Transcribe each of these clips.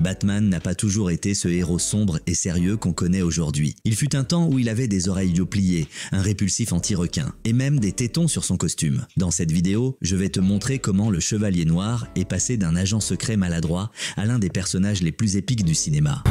Batman n'a pas toujours été ce héros sombre et sérieux qu'on connaît aujourd'hui. Il fut un temps où il avait des oreilles pliées, un répulsif anti-requin, et même des tétons sur son costume. Dans cette vidéo, je vais te montrer comment le Chevalier Noir est passé d'un agent secret maladroit à l'un des personnages les plus épiques du cinéma.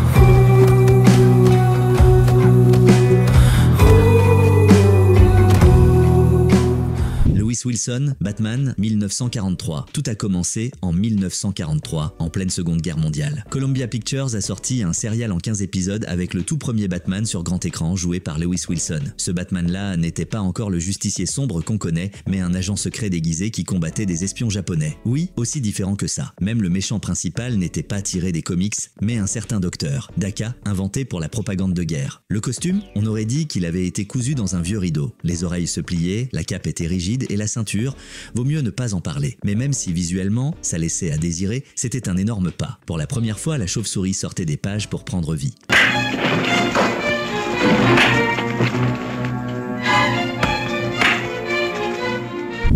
Wilson, Batman, 1943. Tout a commencé en 1943, en pleine Seconde Guerre mondiale. Columbia Pictures a sorti un serial en 15 épisodes avec le tout premier Batman sur grand écran joué par Lewis Wilson. Ce Batman-là n'était pas encore le justicier sombre qu'on connaît, mais un agent secret déguisé qui combattait des espions japonais. Oui, aussi différent que ça. Même le méchant principal n'était pas tiré des comics, mais un certain docteur, Daka, inventé pour la propagande de guerre. Le costume, on aurait dit qu'il avait été cousu dans un vieux rideau. Les oreilles se pliaient, la cape était rigide et la ceinture, vaut mieux ne pas en parler. Mais même si visuellement, ça laissait à désirer, c'était un énorme pas. Pour la première fois, la chauve-souris sortait des pages pour prendre vie.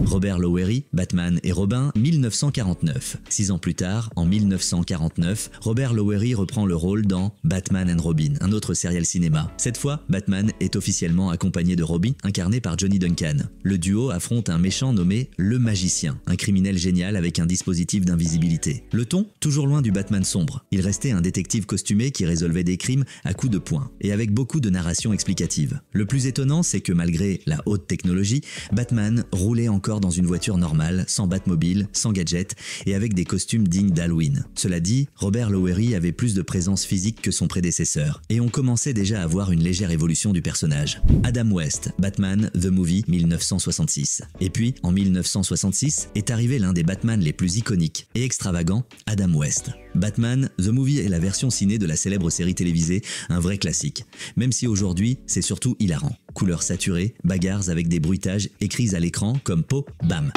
Robert Lowery, Batman et Robin, 1949. 6 ans plus tard, en 1949, Robert Lowery reprend le rôle dans Batman and Robin, un autre serial cinéma. Cette fois, Batman est officiellement accompagné de Robin, incarné par Johnny Duncan. Le duo affronte un méchant nommé le Magicien, un criminel génial avec un dispositif d'invisibilité. Le ton, toujours loin du Batman sombre. Il restait un détective costumé qui résolvait des crimes à coups de poing, et avec beaucoup de narration explicative. Le plus étonnant, c'est que malgré la haute technologie, Batman roulait encore dans une voiture normale, sans Batmobile, sans gadget et avec des costumes dignes d'Halloween. Cela dit, Robert Lowery avait plus de présence physique que son prédécesseur et on commençait déjà à voir une légère évolution du personnage. Adam West, Batman The Movie, 1966. Et puis, en 1966, est arrivé l'un des Batman les plus iconiques et extravagants, Adam West. Batman The Movie est la version ciné de la célèbre série télévisée, un vrai classique. Même si aujourd'hui, c'est surtout hilarant. Couleurs saturées, bagarres avec des bruitages écrits à l'écran comme Po, Bam.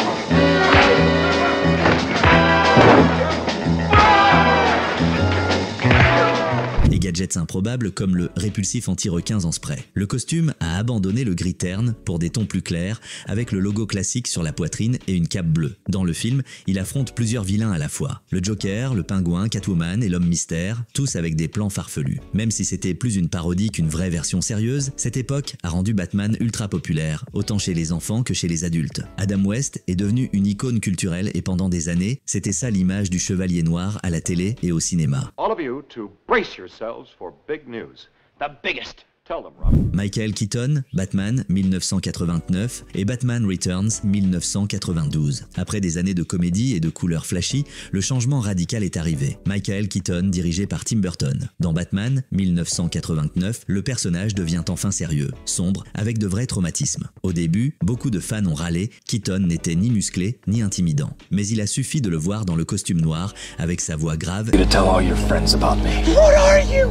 Et gadgets improbables comme le répulsif anti-requins en spray. Le costume a abandonné le gris terne pour des tons plus clairs, avec le logo classique sur la poitrine et une cape bleue. Dans le film, il affronte plusieurs vilains à la fois. Le Joker, le Pingouin, Catwoman et l'Homme Mystère, tous avec des plans farfelus. Même si c'était plus une parodie qu'une vraie version sérieuse, cette époque a rendu Batman ultra populaire, autant chez les enfants que chez les adultes. Adam West est devenu une icône culturelle et pendant des années, c'était ça l'image du Chevalier Noir à la télé et au cinéma. All of you to brace yourselves for big news. The biggest. Tell them, Robin. Michael Keaton, Batman, 1989 et Batman Returns, 1992. Après des années de comédie et de couleurs flashy, le changement radical est arrivé. Michael Keaton, dirigé par Tim Burton. Dans Batman, 1989, le personnage devient enfin sérieux, sombre, avec de vrais traumatismes. Au début, beaucoup de fans ont râlé, Keaton n'était ni musclé, ni intimidant. Mais il a suffi de le voir dans le costume noir, avec sa voix grave. I'm gonna tell all your friends about me. What are you?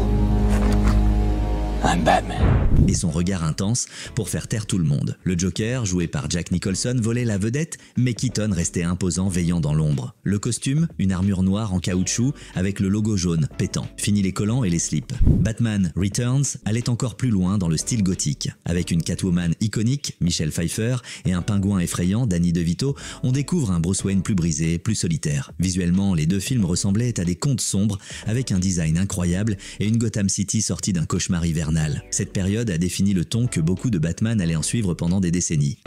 I'm Batman. Et son regard intense pour faire taire tout le monde. Le Joker, joué par Jack Nicholson, volait la vedette, mais Keaton restait imposant, veillant dans l'ombre. Le costume, une armure noire en caoutchouc avec le logo jaune, pétant. Fini les collants et les slips. Batman Returns allait encore plus loin dans le style gothique. Avec une Catwoman iconique, Michelle Pfeiffer, et un pingouin effrayant, Danny DeVito, on découvre un Bruce Wayne plus brisé, plus solitaire. Visuellement, les deux films ressemblaient à des contes sombres, avec un design incroyable et une Gotham City sortie d'un cauchemar hivernal. Cette période a défini le ton que beaucoup de Batman allaient en suivre pendant des décennies.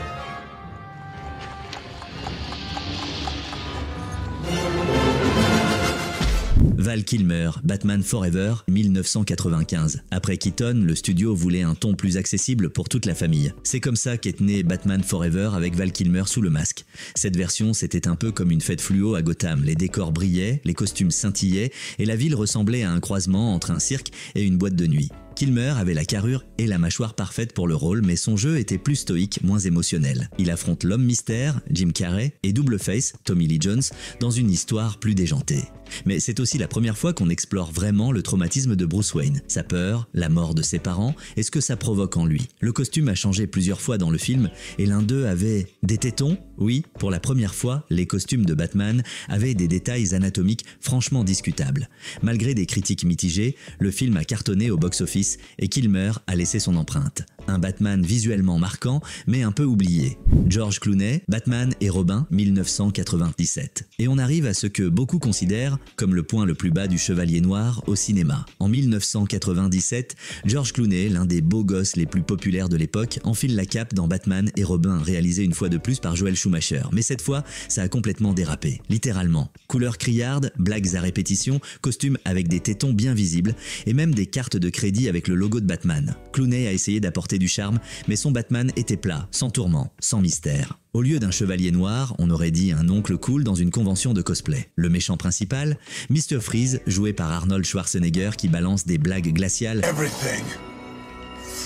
Val Kilmer, Batman Forever, 1995. Après Keaton, le studio voulait un ton plus accessible pour toute la famille. C'est comme ça qu'est né Batman Forever avec Val Kilmer sous le masque. Cette version, c'était un peu comme une fête fluo à Gotham. Les décors brillaient, les costumes scintillaient et la ville ressemblait à un croisement entre un cirque et une boîte de nuit. Kilmer avait la carrure et la mâchoire parfaite pour le rôle, mais son jeu était plus stoïque, moins émotionnel. Il affronte l'homme mystère, Jim Carrey, et Double Face, Tommy Lee Jones, dans une histoire plus déjantée. Mais c'est aussi la première fois qu'on explore vraiment le traumatisme de Bruce Wayne, sa peur, la mort de ses parents et ce que ça provoque en lui. Le costume a changé plusieurs fois dans le film et l'un d'eux avait des tétons. Oui, pour la première fois, les costumes de Batman avaient des détails anatomiques franchement discutables. Malgré des critiques mitigées, le film a cartonné au box-office et Kilmer a laissé son empreinte. un Batman visuellement marquant mais un peu oublié. George Clooney, Batman et Robin, 1997. Et on arrive à ce que beaucoup considèrent comme le point le plus bas du Chevalier Noir au cinéma. En 1997, George Clooney, l'un des beaux gosses les plus populaires de l'époque, enfile la cape dans Batman et Robin, réalisé une fois de plus par Joel Schumacher. Mais cette fois, ça a complètement dérapé, littéralement. Couleurs criardes, blagues à répétition, costumes avec des tétons bien visibles, et même des cartes de crédit avec le logo de Batman. Clooney a essayé d'apporter du charme, mais son Batman était plat, sans tourment, sans mystère. Au lieu d'un chevalier noir, on aurait dit un oncle cool dans une convention de cosplay. Le méchant principal, Mr. Freeze, joué par Arnold Schwarzenegger qui balance des blagues glaciales. Everything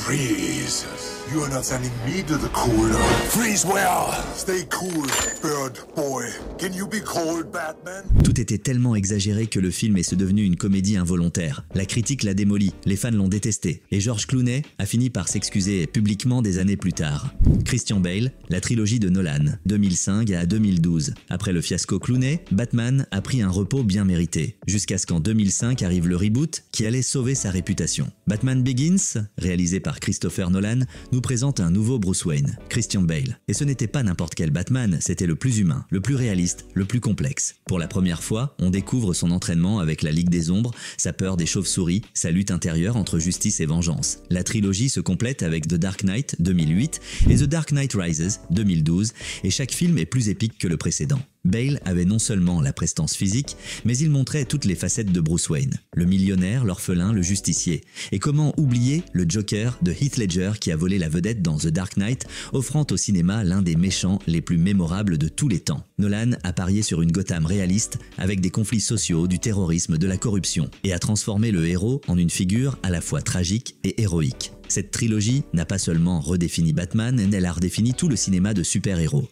freezes. You are not sending me to the cooler. Freeze where? Stay cool, bird boy. Can you be cold, Batman? Tout était tellement exagéré que le film est devenu une comédie involontaire. La critique l'a démoli, les fans l'ont détesté, et George Clooney a fini par s'excuser publiquement des années plus tard. Christian Bale, la trilogie de Nolan, 2005 à 2012. Après le fiasco Clooney, Batman a pris un repos bien mérité, jusqu'à ce qu'en 2005 arrive le reboot qui allait sauver sa réputation. Batman Begins, réalisé par Christopher Nolan, nous présente un nouveau Bruce Wayne, Christian Bale. Et ce n'était pas n'importe quel Batman, c'était le plus humain, le plus réaliste, le plus complexe. Pour la première fois, on découvre son entraînement avec la Ligue des Ombres, sa peur des chauves-souris, sa lutte intérieure entre justice et vengeance. La trilogie se complète avec The Dark Knight 2008 et The Dark Knight Rises 2012, et chaque film est plus épique que le précédent. Bale avait non seulement la prestance physique, mais il montrait toutes les facettes de Bruce Wayne. Le millionnaire, l'orphelin, le justicier. Et comment oublier le Joker de Heath Ledger qui a volé la vedette dans The Dark Knight, offrant au cinéma l'un des méchants les plus mémorables de tous les temps. Nolan a parié sur une Gotham réaliste avec des conflits sociaux, du terrorisme, de la corruption, et a transformé le héros en une figure à la fois tragique et héroïque. Cette trilogie n'a pas seulement redéfini Batman, elle a redéfini tout le cinéma de super-héros.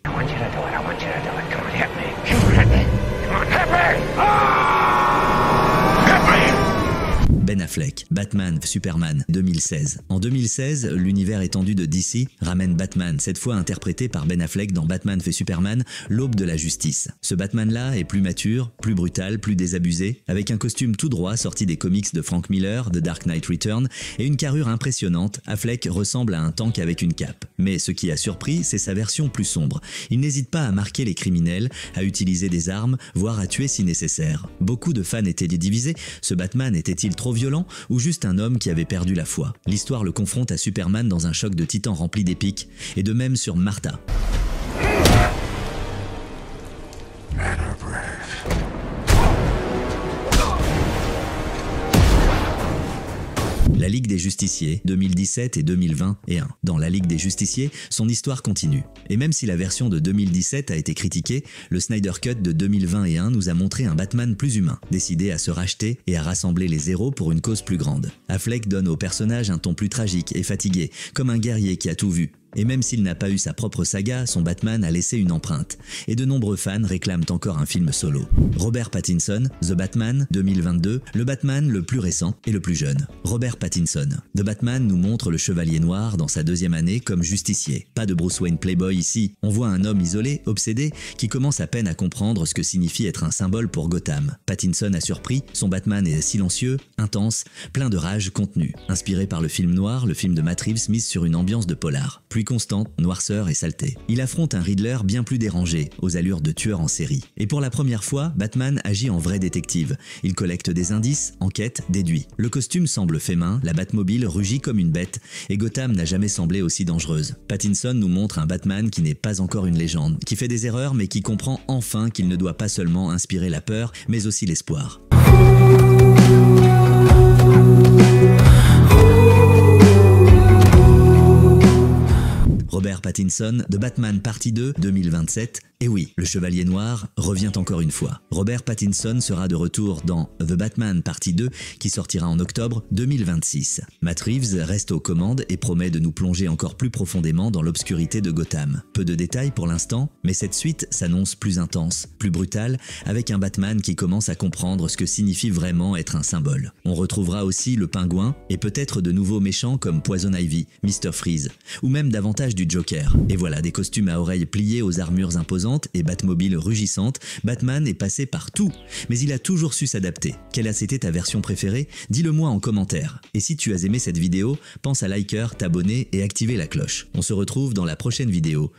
Ben Affleck, Batman, Superman, 2016. En 2016, l'univers étendu de DC ramène Batman, cette fois interprété par Ben Affleck dans Batman v Superman, l'aube de la justice. Ce Batman-là est plus mature, plus brutal, plus désabusé, avec un costume tout droit sorti des comics de Frank Miller, The Dark Knight Return, et une carrure impressionnante. Affleck ressemble à un tank avec une cape. Mais ce qui a surpris, c'est sa version plus sombre. Il n'hésite pas à marquer les criminels, à utiliser des armes, voire à tuer si nécessaire. Beaucoup de fans étaient divisés, ce Batman était-il trop violent ou juste un homme qui avait perdu la foi? L'histoire le confronte à Superman dans un choc de titans rempli d'épiques, et de même sur Martha. La Ligue des Justiciers, 2017 et 2021. Dans La Ligue des Justiciers, son histoire continue. Et même si la version de 2017 a été critiquée, le Snyder Cut de 2021 nous a montré un Batman plus humain, décidé à se racheter et à rassembler les héros pour une cause plus grande. Affleck donne au personnage un ton plus tragique et fatigué, comme un guerrier qui a tout vu. Et même s'il n'a pas eu sa propre saga, son Batman a laissé une empreinte. Et de nombreux fans réclament encore un film solo. Robert Pattinson, The Batman, 2022, le Batman le plus récent et le plus jeune. Robert Pattinson. The Batman nous montre le Chevalier Noir dans sa deuxième année comme justicier. Pas de Bruce Wayne playboy ici. On voit un homme isolé, obsédé, qui commence à peine à comprendre ce que signifie être un symbole pour Gotham. Pattinson a surpris, son Batman est silencieux, intense, plein de rage contenue. Inspiré par le film noir, le film de Matt Reeves mise sur une ambiance de polar. Constante, noirceur et saleté. Il affronte un Riddler bien plus dérangé, aux allures de tueur en série. Et pour la première fois, Batman agit en vrai détective. Il collecte des indices, enquête, déduit. Le costume semble fait main, la Batmobile rugit comme une bête, et Gotham n'a jamais semblé aussi dangereuse. Pattinson nous montre un Batman qui n'est pas encore une légende, qui fait des erreurs mais qui comprend enfin qu'il ne doit pas seulement inspirer la peur, mais aussi l'espoir. Robert Pattinson, The Batman Partie 2, 2027. Et oui, le Chevalier Noir revient encore une fois. Robert Pattinson sera de retour dans The Batman Partie 2 qui sortira en octobre 2026. Matt Reeves reste aux commandes et promet de nous plonger encore plus profondément dans l'obscurité de Gotham. Peu de détails pour l'instant, mais cette suite s'annonce plus intense, plus brutale, avec un Batman qui commence à comprendre ce que signifie vraiment être un symbole. On retrouvera aussi le Pingouin et peut-être de nouveaux méchants comme Poison Ivy, Mr. Freeze, ou même davantage du Joker. cher. Et voilà, des costumes à oreilles pliées aux armures imposantes et Batmobile rugissantes, Batman est passé par tout. Mais il a toujours su s'adapter. Quelle a été ta version préférée? Dis-le moi en commentaire. Et si tu as aimé cette vidéo, pense à liker, t'abonner et activer la cloche. On se retrouve dans la prochaine vidéo.